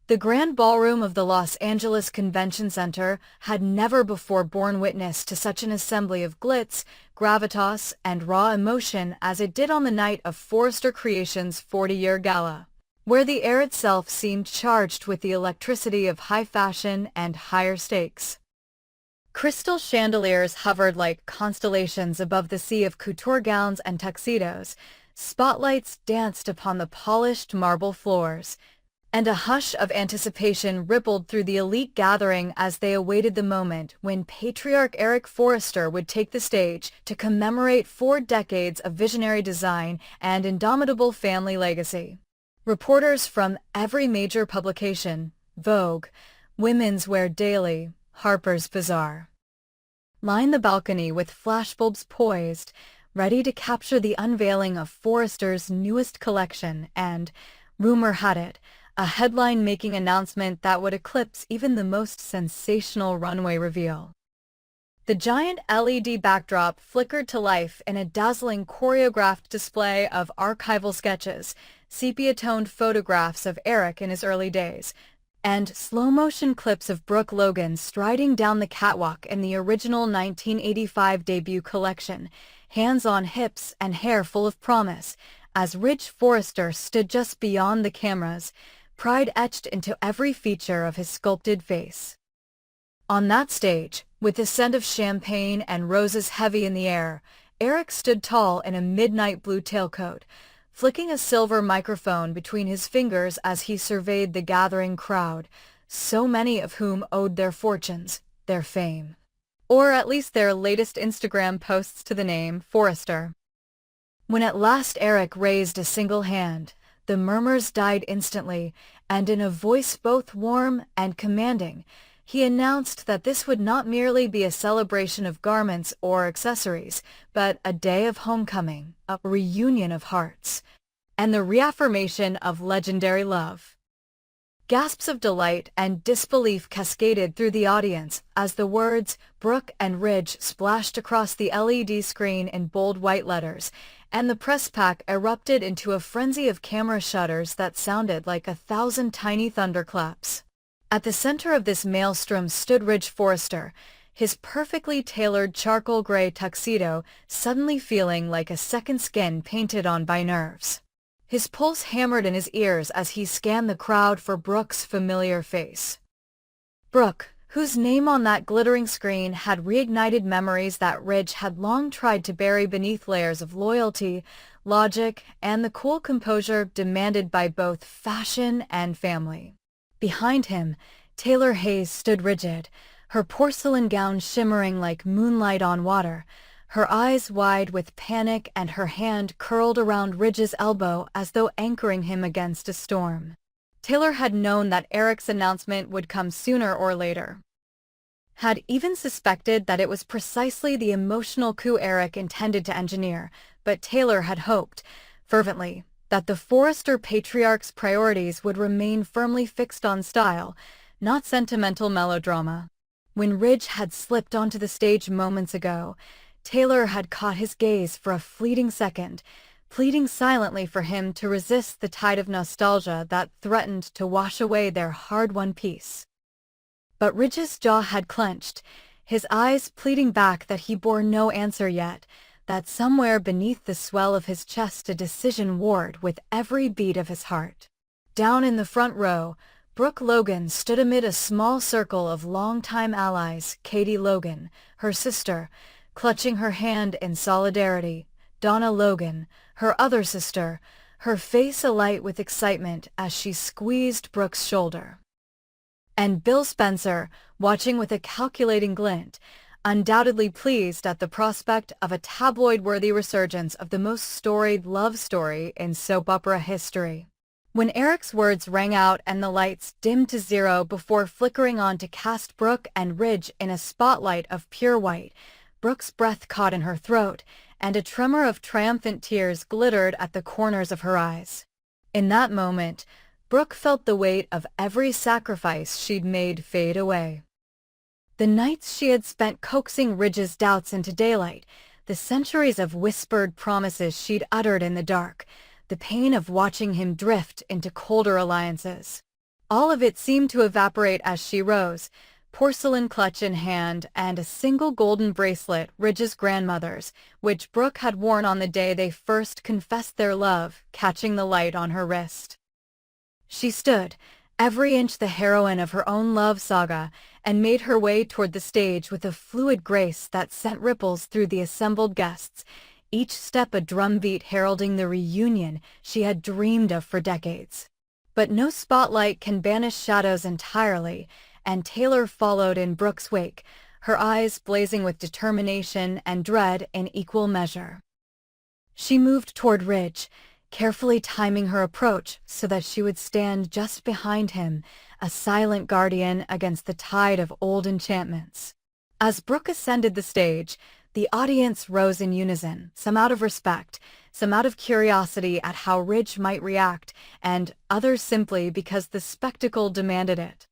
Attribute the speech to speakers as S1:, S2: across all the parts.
S1: The grand ballroom of the Los Angeles Convention Center had never before borne witness to such an assembly of glitz, gravitas, and raw emotion as it did on the night of Forrester Creations' 40-year gala, where the air itself seemed charged with the electricity of high fashion and higher stakes. Crystal chandeliers hovered like constellations above the sea of couture gowns and tuxedos, spotlights danced upon the polished marble floors, and a hush of anticipation rippled through the elite gathering as they awaited the moment when Patriarch Eric Forrester would take the stage to commemorate 4 decades of visionary design and indomitable family legacy. Reporters from every major publication, Vogue, Women's Wear Daily, Harper's Bazaar, lined the balcony with flashbulbs poised, ready to capture the unveiling of Forrester's newest collection and, rumor had it, a headline-making announcement that would eclipse even the most sensational runway reveal. The giant LED backdrop flickered to life in a dazzling choreographed display of archival sketches, sepia-toned photographs of Eric in his early days, and slow-motion clips of Brooke Logan striding down the catwalk in the original 1985 debut collection, hands on hips and hair full of promise, as Ridge Forrester stood just beyond the cameras, pride etched into every feature of his sculpted face. On that stage, with the scent of champagne and roses heavy in the air, Eric stood tall in a midnight blue tailcoat, flicking a silver microphone between his fingers as he surveyed the gathering crowd, so many of whom owed their fortunes, their fame, or at least their latest Instagram posts to the name Forrester. When at last Eric raised a single hand, the murmurs died instantly, and in a voice both warm and commanding, he announced that this would not merely be a celebration of garments or accessories, but a day of homecoming, a reunion of hearts, and the reaffirmation of legendary love. Gasps of delight and disbelief cascaded through the audience as the words Brooke and Ridge splashed across the LED screen in bold white letters, and the press pack erupted into a frenzy of camera shutters that sounded like 1,000 tiny thunderclaps. At the center of this maelstrom stood Ridge Forrester, his perfectly tailored charcoal gray tuxedo suddenly feeling like a second skin painted on by nerves. His pulse hammered in his ears as he scanned the crowd for Brooke's familiar face. Brooke, whose name on that glittering screen had reignited memories that Ridge had long tried to bury beneath layers of loyalty, logic, and the cool composure demanded by both fashion and family. Behind him, Taylor Hayes stood rigid, her porcelain gown shimmering like moonlight on water, her eyes wide with panic and her hand curled around Ridge's elbow as though anchoring him against a storm. Taylor had known that Eric's announcement would come sooner or later. Had even suspected that it was precisely the emotional coup Eric intended to engineer, but Taylor had hoped, fervently, that the Forrester patriarch's priorities would remain firmly fixed on style, not sentimental melodrama. When Ridge had slipped onto the stage moments ago, Taylor had caught his gaze for a fleeting second, pleading silently for him to resist the tide of nostalgia that threatened to wash away their hard-won peace. But Ridge's jaw had clenched, his eyes pleading back that he bore no answer yet, that somewhere beneath the swell of his chest a decision warred with every beat of his heart. Down in the front row, Brooke Logan stood amid a small circle of longtime allies, Katie Logan, her sister, clutching her hand in solidarity, Donna Logan, her other sister, her face alight with excitement as she squeezed Brooke's shoulder. And Bill Spencer, watching with a calculating glint, undoubtedly pleased at the prospect of a tabloid-worthy resurgence of the most storied love story in soap opera history. When Eric's words rang out and the lights dimmed to zero before flickering on to cast Brooke and Ridge in a spotlight of pure white, Brooke's breath caught in her throat, and a tremor of triumphant tears glittered at the corners of her eyes. In that moment, Brooke felt the weight of every sacrifice she'd made fade away. The nights she had spent coaxing Ridge's doubts into daylight, the centuries of whispered promises she'd uttered in the dark, the pain of watching him drift into colder alliances. All of it seemed to evaporate as she rose, porcelain clutch in hand and a single golden bracelet, Ridge's grandmother's, which Brooke had worn on the day they first confessed their love, catching the light on her wrist. She stood, every inch the heroine of her own love saga, and made her way toward the stage with a fluid grace that sent ripples through the assembled guests, each step a drumbeat heralding the reunion she had dreamed of for decades. But no spotlight can banish shadows entirely, and Taylor followed in Brooke's wake, her eyes blazing with determination and dread in equal measure. She moved toward Ridge, carefully timing her approach so that she would stand just behind him, a silent guardian against the tide of old enchantments. As Brooke ascended the stage, the audience rose in unison, some out of respect, some out of curiosity at how Ridge might react, and others simply because the spectacle demanded it.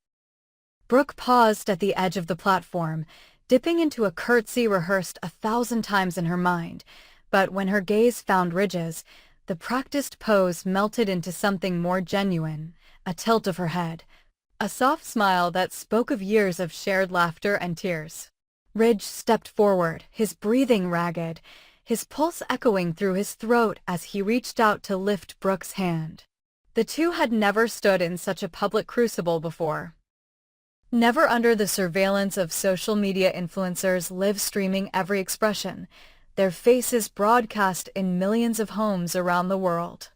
S1: Brooke paused at the edge of the platform, dipping into a curtsy rehearsed 1,000 times in her mind, but when her gaze found Ridge's, the practiced pose melted into something more genuine, a tilt of her head, a soft smile that spoke of years of shared laughter and tears. Ridge stepped forward, his breathing ragged, his pulse echoing through his throat as he reached out to lift Brooke's hand. The two had never stood in such a public crucible before. Never under the surveillance of social media influencers live streaming every expression, their faces broadcast in millions of homes around the world.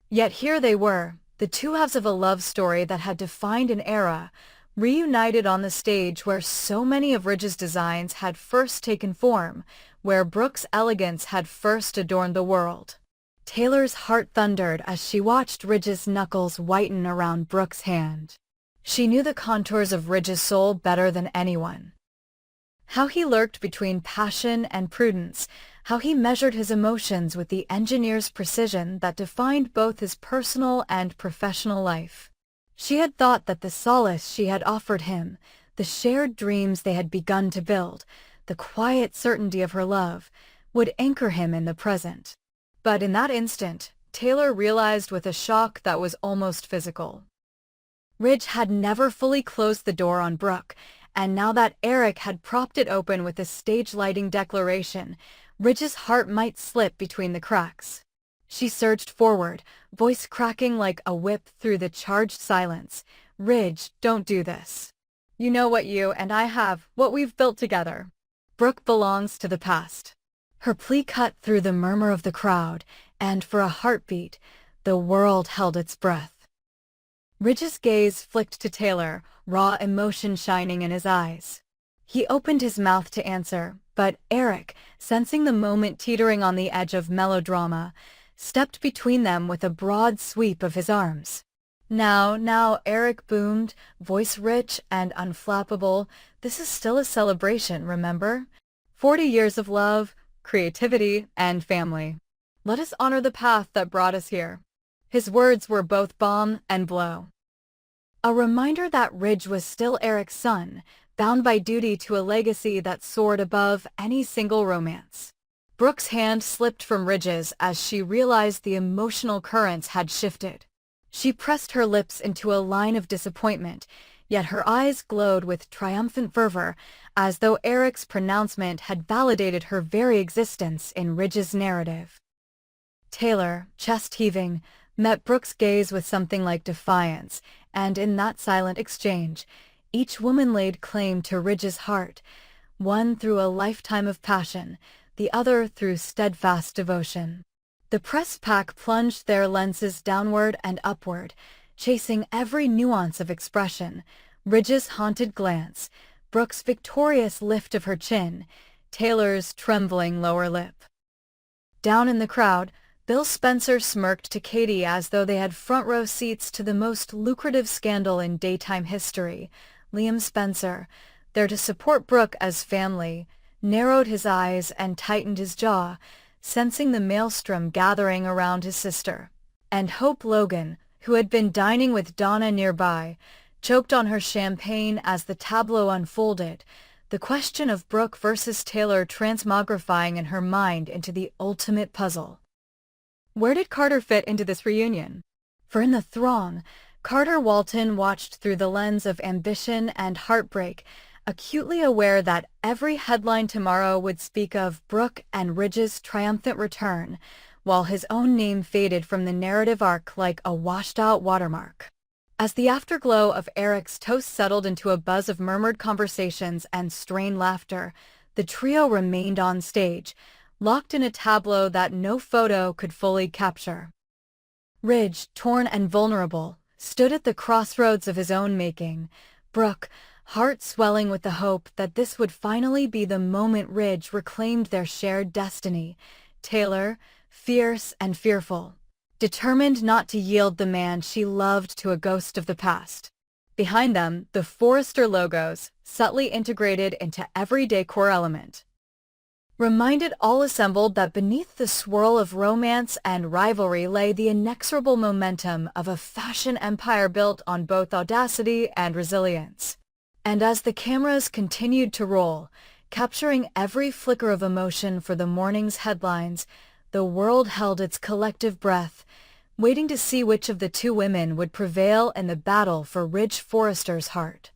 S1: Yet here they were, the two halves of a love story that had defined an era, reunited on the stage where so many of Ridge's designs had first taken form, where Brooke's elegance had first adorned the world. Taylor's heart thundered as she watched Ridge's knuckles whiten around Brooke's hand. She knew the contours of Ridge's soul better than anyone. How he lurked between passion and prudence, how he measured his emotions with the engineer's precision that defined both his personal and professional life. She had thought that the solace she had offered him, the shared dreams they had begun to build, the quiet certainty of her love, would anchor him in the present. But in that instant, Taylor realized with a shock that was almost physical. Ridge had never fully closed the door on Brooke, and now that Eric had propped it open with a stage-lighting declaration, Ridge's heart might slip between the cracks. She surged forward, voice cracking like a whip through the charged silence. "Ridge, don't do this. You know what you and I have, what we've built together. Brooke belongs to the past." Her plea cut through the murmur of the crowd, and for a heartbeat, the world held its breath. Ridge's gaze flicked to Taylor, raw emotion shining in his eyes. He opened his mouth to answer, but Eric, sensing the moment teetering on the edge of melodrama, stepped between them with a broad sweep of his arms. Now, Eric boomed, voice rich and unflappable, "This is still a celebration, remember? 40 years of love, creativity, and family. Let us honor the path that brought us here." His words were both balm and blow. A reminder that Ridge was still Eric's son, bound by duty to a legacy that soared above any single romance. Brooke's hand slipped from Ridge's as she realized the emotional currents had shifted. She pressed her lips into a line of disappointment, yet her eyes glowed with triumphant fervor, as though Eric's pronouncement had validated her very existence in Ridge's narrative. Taylor, chest heaving, met Brooke's gaze with something like defiance, and in that silent exchange, each woman laid claim to Ridge's heart, one through a lifetime of passion, the other through steadfast devotion. The press pack plunged their lenses downward and upward, chasing every nuance of expression, Ridge's haunted glance, Brooke's victorious lift of her chin, Taylor's trembling lower lip. Down in the crowd, Bill Spencer smirked to Katie as though they had front-row seats to the most lucrative scandal in daytime history. Liam Spencer, there to support Brooke as family, narrowed his eyes and tightened his jaw, sensing the maelstrom gathering around his sister. And Hope Logan, who had been dining with Donna nearby, choked on her champagne as the tableau unfolded, the question of Brooke versus Taylor transmogrifying in her mind into the ultimate puzzle. Where did Carter fit into this reunion? For in the throng, Carter Walton watched through the lens of ambition and heartbreak, acutely aware that every headline tomorrow would speak of Brooke and Ridge's triumphant return, while his own name faded from the narrative arc like a washed-out watermark. As the afterglow of Eric's toast settled into a buzz of murmured conversations and strained laughter, the trio remained on stage, locked in a tableau that no photo could fully capture. Ridge, torn and vulnerable, stood at the crossroads of his own making. Brooke, heart swelling with the hope that this would finally be the moment Ridge reclaimed their shared destiny. Taylor, fierce and fearful, determined not to yield the man she loved to a ghost of the past. Behind them, the Forrester logos, subtly integrated into every decor element, reminded all assembled that beneath the swirl of romance and rivalry lay the inexorable momentum of a fashion empire built on both audacity and resilience. And as the cameras continued to roll, capturing every flicker of emotion for the morning's headlines, the world held its collective breath, waiting to see which of the two women would prevail in the battle for Ridge Forrester's heart.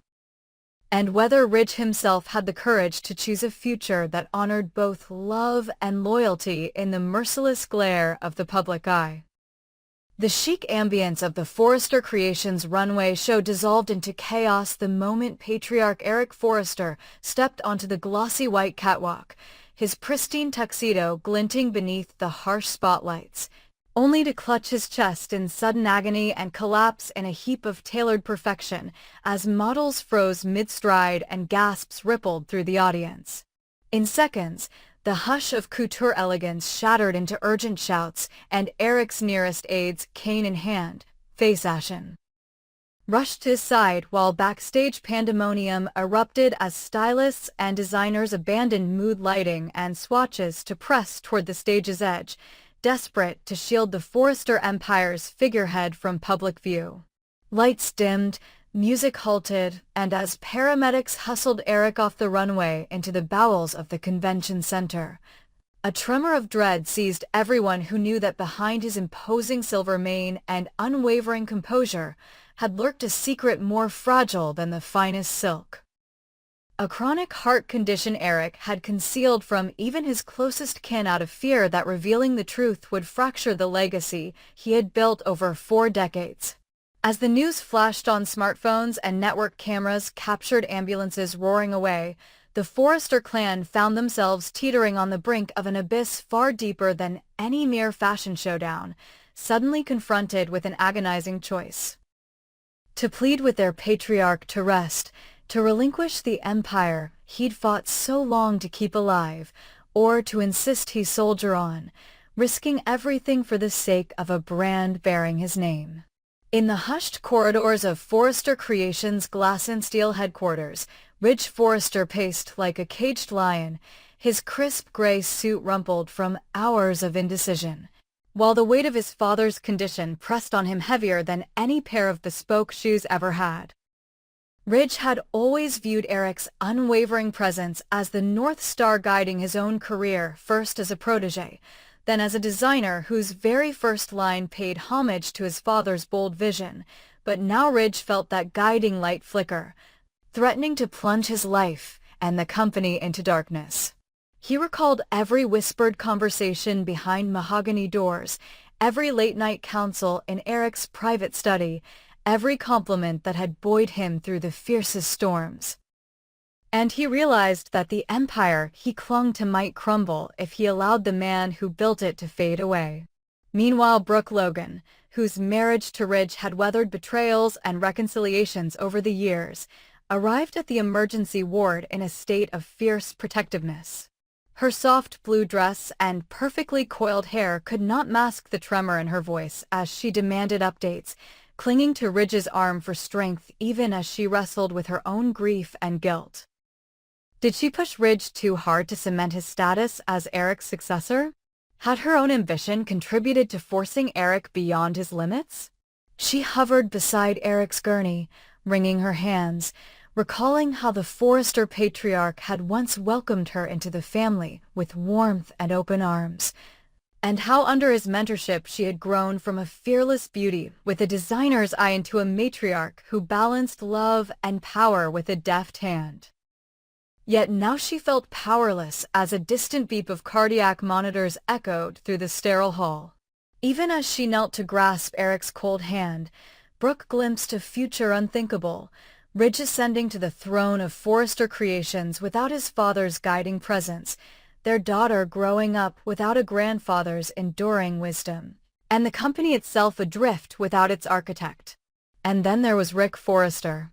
S1: And whether Ridge himself had the courage to choose a future that honored both love and loyalty in the merciless glare of the public eye. The chic ambience of the Forrester Creations runway show dissolved into chaos the moment patriarch Eric Forrester stepped onto the glossy white catwalk, his pristine tuxedo glinting beneath the harsh spotlights, only to clutch his chest in sudden agony and collapse in a heap of tailored perfection as models froze mid-stride and gasps rippled through the audience. In seconds, the hush of couture elegance shattered into urgent shouts, and Eric's nearest aides, cane in hand, face ashen, rushed to his side while backstage pandemonium erupted as stylists and designers abandoned mood lighting and swatches to press toward the stage's edge, desperate to shield the Forrester Empire's figurehead from public view. Lights dimmed, music halted, and as paramedics hustled Eric off the runway into the bowels of the convention center, a tremor of dread seized everyone who knew that behind his imposing silver mane and unwavering composure had lurked a secret more fragile than the finest silk. A chronic heart condition Eric had concealed from even his closest kin out of fear that revealing the truth would fracture the legacy he had built over 4 decades. As the news flashed on smartphones and network cameras captured ambulances roaring away, the Forrester clan found themselves teetering on the brink of an abyss far deeper than any mere fashion showdown, suddenly confronted with an agonizing choice. To plead with their patriarch to rest, to relinquish the empire he'd fought so long to keep alive, or to insist he soldier on, risking everything for the sake of a brand bearing his name. In the hushed corridors of Forrester Creations' glass and steel headquarters, Ridge Forrester paced like a caged lion, his crisp gray suit rumpled from hours of indecision, while the weight of his father's condition pressed on him heavier than any pair of bespoke shoes ever had. Ridge had always viewed Eric's unwavering presence as the North Star guiding his own career, first as a protege, then as a designer whose very first line paid homage to his father's bold vision, but now Ridge felt that guiding light flicker, threatening to plunge his life and the company into darkness. He recalled every whispered conversation behind mahogany doors, every late-night counsel in Eric's private study, every compliment that had buoyed him through the fiercest storms. And he realized that the empire he clung to might crumble if he allowed the man who built it to fade away. Meanwhile, Brooke Logan, whose marriage to Ridge had weathered betrayals and reconciliations over the years, arrived at the emergency ward in a state of fierce protectiveness. Her soft blue dress and perfectly coiled hair could not mask the tremor in her voice as she demanded updates, clinging to Ridge's arm for strength even as she wrestled with her own grief and guilt. Did she push Ridge too hard to cement his status as Eric's successor? Had her own ambition contributed to forcing Eric beyond his limits? She hovered beside Eric's gurney, wringing her hands, recalling how the Forrester patriarch had once welcomed her into the family with warmth and open arms. and how under his mentorship she had grown from a fearless beauty with a designer's eye into a matriarch who balanced love and power with a deft hand. Yet now she felt powerless as a distant beep of cardiac monitors echoed through the sterile hall. Even as she knelt to grasp Eric's cold hand, Brooke glimpsed a future unthinkable, Ridge ascending to the throne of Forrester Creations without his father's guiding presence, their daughter growing up without a grandfather's enduring wisdom, and the company itself adrift without its architect. And then there was Rick Forrester.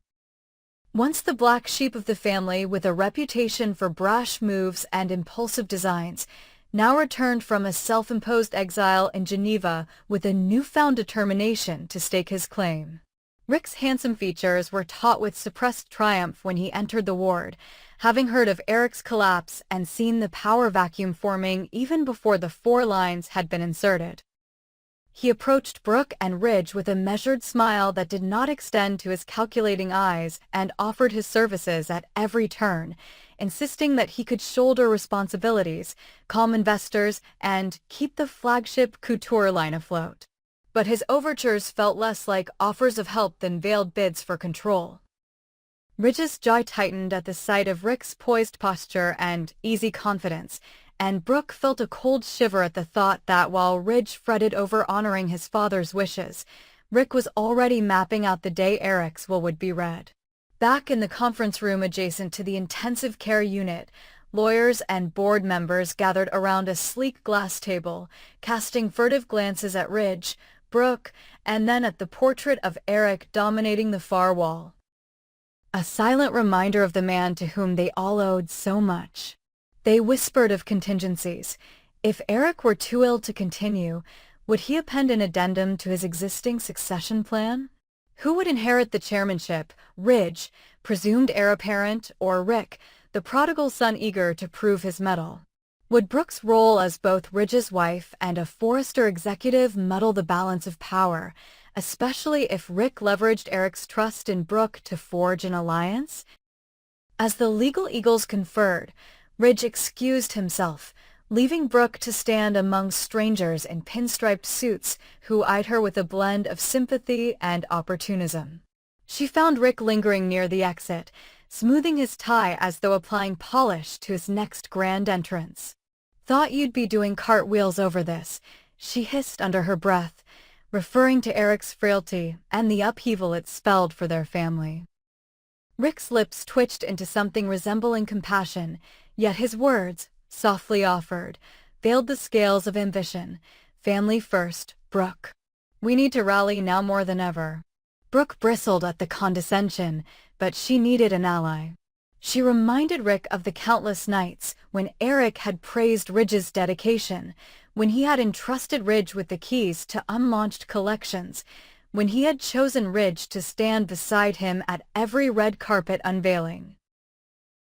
S1: Once the black sheep of the family with a reputation for brash moves and impulsive designs, now returned from a self-imposed exile in Geneva with a newfound determination to stake his claim. Rick's handsome features were taut with suppressed triumph when he entered the ward, having heard of Eric's collapse and seen the power vacuum forming even before the 4 lines had been inserted. He approached Brooke and Ridge with a measured smile that did not extend to his calculating eyes and offered his services at every turn, insisting that he could shoulder responsibilities, calm investors, and keep the flagship couture line afloat. But his overtures felt less like offers of help than veiled bids for control. Ridge's jaw tightened at the sight of Rick's poised posture and easy confidence, and Brooke felt a cold shiver at the thought that while Ridge fretted over honoring his father's wishes, Rick was already mapping out the day Eric's will would be read. Back in the conference room adjacent to the intensive care unit, lawyers and board members gathered around a sleek glass table, casting furtive glances at Ridge, Brooke, and then at the portrait of Eric dominating the far wall. A silent reminder of the man to whom they all owed so much. They whispered of contingencies. If Eric were too ill to continue, would he append an addendum to his existing succession plan? Who would inherit the chairmanship, Ridge, presumed heir apparent, or Rick, the prodigal son eager to prove his mettle? Would Brooke's role as both Ridge's wife and a Forrester executive muddle the balance of power, especially if Rick leveraged Eric's trust in Brooke to forge an alliance? As the legal eagles conferred, Ridge excused himself, leaving Brooke to stand among strangers in pinstriped suits who eyed her with a blend of sympathy and opportunism. She found Rick lingering near the exit, smoothing his tie as though applying polish to his next grand entrance. "Thought you'd be doing cartwheels over this," she hissed under her breath, referring to Eric's frailty and the upheaval it spelled for their family. Rick's lips twitched into something resembling compassion, yet his words, softly offered, veiled the scales of ambition. "Family first, Brooke. We need to rally now more than ever." Brooke bristled at the condescension, but she needed an ally. She reminded Rick of the countless nights when Eric had praised Ridge's dedication, when he had entrusted Ridge with the keys to unlaunched collections, when he had chosen Ridge to stand beside him at every red carpet unveiling.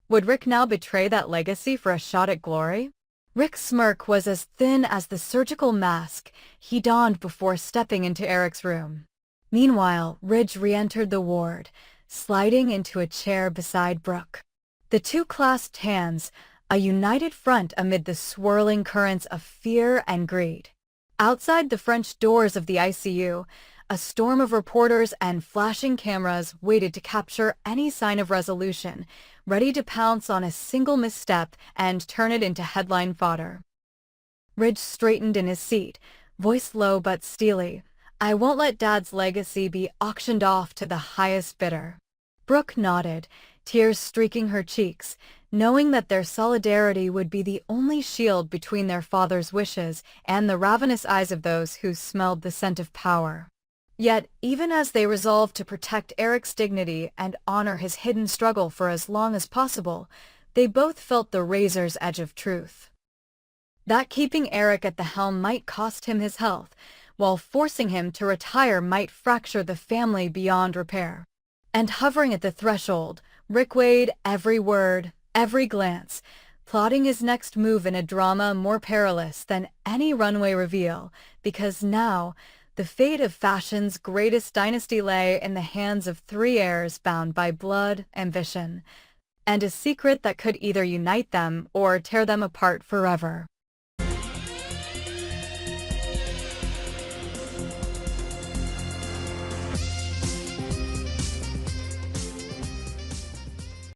S1: Would Rick now betray that legacy for a shot at glory? Rick's smirk was as thin as the surgical mask he donned before stepping into Eric's room. Meanwhile, Ridge re-entered the ward, sliding into a chair beside Brooke. The two clasped hands, a united front amid the swirling currents of fear and greed. Outside the French doors of the ICU, a storm of reporters and flashing cameras waited to capture any sign of resolution, ready to pounce on a single misstep and turn it into headline fodder. Ridge straightened in his seat, voice low but steely. "I won't let Dad's legacy be auctioned off to the highest bidder." Brooke nodded, tears streaking her cheeks, knowing that their solidarity would be the only shield between their father's wishes and the ravenous eyes of those who smelled the scent of power. Yet, even as they resolved to protect Eric's dignity and honor his hidden struggle for as long as possible, they both felt the razor's edge of truth. That keeping Eric at the helm might cost him his health, while forcing him to retire might fracture the family beyond repair. And hovering at the threshold, Rick weighed every word, every glance, plotting his next move in a drama more perilous than any runway reveal, because now, the fate of fashion's greatest dynasty lay in the hands of 3 heirs bound by blood, ambition, and a secret that could either unite them or tear them apart forever.